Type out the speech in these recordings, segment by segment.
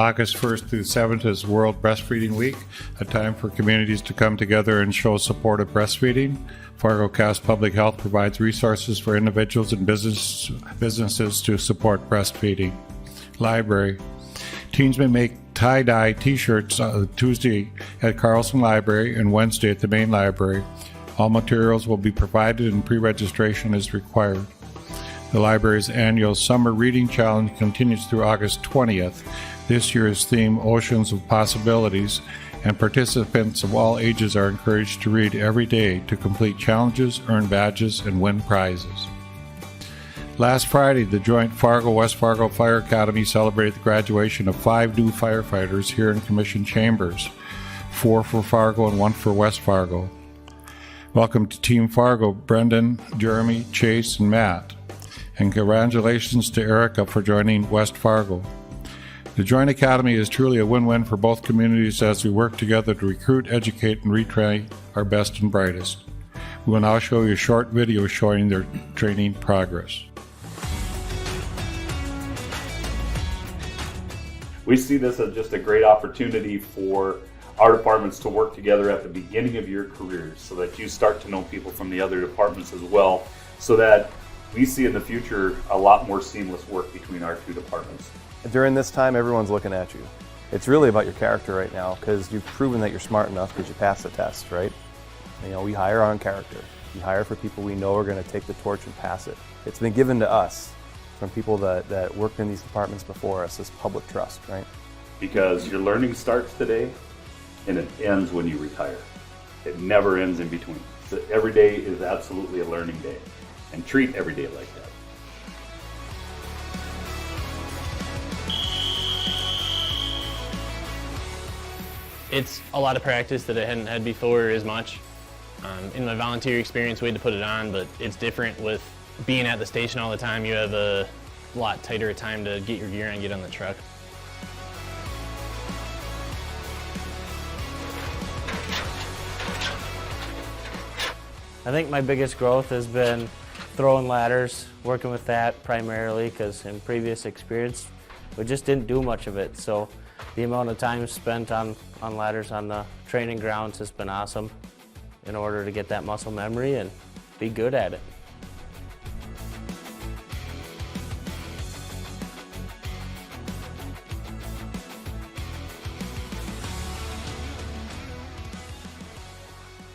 August 1st through 7th is World Breastfeeding Week, a time for communities to come together and show support of breastfeeding. Fargo-Cass Public Health provides resources for individuals and businesses to support breastfeeding. Library. Teens may make tie-dye t-shirts Tuesday at Carlson Library and Wednesday at the main library. All materials will be provided and pre-registration is required. The library's annual Summer Reading Challenge continues through August 20th. This year's theme, Oceans of Possibilities, and participants of all ages are encouraged to read every day to complete challenges, earn badges, and win prizes. Last Friday, the joint Fargo-West Fargo Fire Academy celebrated the graduation of 5 new firefighters here in Commission Chambers, 4 for Fargo and 1 for West Fargo. Welcome to Team Fargo, Brendan, Jeremy, Chase, and Matt. And congratulations to Erica for joining West Fargo. The Joint Academy is truly a win-win for both communities as we work together to recruit, educate, and retrain our best and brightest. We will now show you a short video showing their training progress. We see this as just a great opportunity for our departments to work together at the beginning of your careers so that you start to know people from the other departments as well, so that we see in the future a lot more seamless work between our two departments. During this time, everyone's looking at you. It's really about your character right now because you've proven that you're smart enough because you passed the test, right? You know, we hire on character. We hire for people we know are going to take the torch and pass it. It's been given to us from people that worked in these departments before us as public trust, right? Because your learning starts today and it ends when you retire. It never ends in between. So every day is absolutely a learning day, and treat every day like that. It's a lot of practice that I hadn't had before as much. In my volunteer experience, we had to put it on, but it's different with being at the station all the time. You have a lot tighter time to get your gear and get on the truck. I think my biggest growth has been throwing ladders, working with that primarily because in previous experience we just didn't do much of it. So the amount of time spent on ladders on the training grounds has been awesome in order to get that muscle memory and be good at it.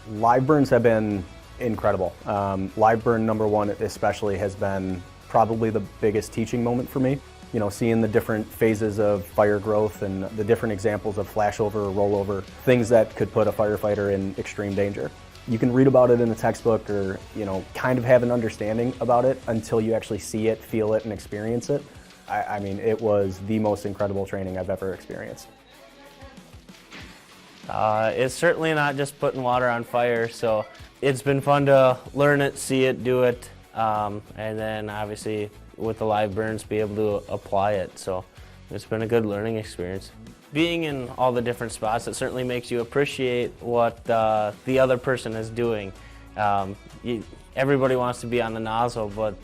Live burns have been incredible. Live burn number 1 especially has been probably the biggest teaching moment for me. You know, seeing the different phases of fire growth and the different examples of flashover or rollover, things that could put a firefighter in extreme danger. You can read about it in a textbook or, you know, kind of have an understanding about it until you actually see it, feel it, and experience it. I mean, it was the most incredible training I've ever experienced. It's certainly not just putting water on fire, so it's been fun to learn it, see it, do it, and then obviously with the live burns be able to apply it. So it's been a good learning experience. Being in all the different spots, it certainly makes you appreciate what the other person is doing. Everybody wants to be on the nozzle, but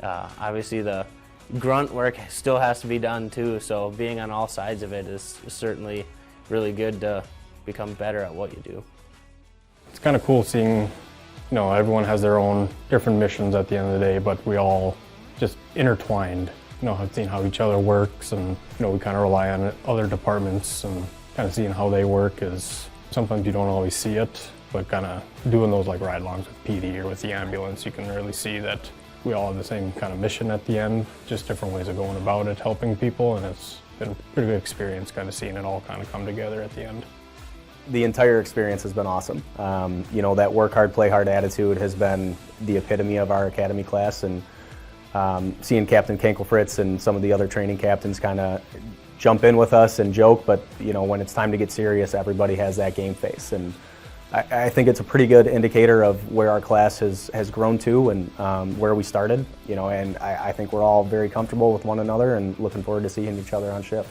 obviously the grunt work still has to be done too, so being on all sides of it is certainly really good to become better at what you do. It's kind of cool seeing, you know, everyone has their own different missions at the end of the day, but we all just intertwined, you know, seeing how each other works, and, you know, we kind of rely on other departments, and kind of seeing how they work is sometimes you don't always see it, but kind of doing those like ride-alongs with PD or with the ambulance, you can really see that we all have the same kind of mission at the end, just different ways of going about it, helping people, and it's been a pretty good experience kind of seeing it all kind of come together at the end. The entire experience has been awesome. You know, that work hard, play hard attitude has been the epitome of our academy class, and seeing Captain Kenkelfritz and some of the other training captains kind of jump in with us and joke, but you know, when it's time to get serious, everybody has that game face, and I think it's a pretty good indicator of where our class has grown to and where we started. You know, and I think we're all very comfortable with one another and looking forward to seeing each other on shift.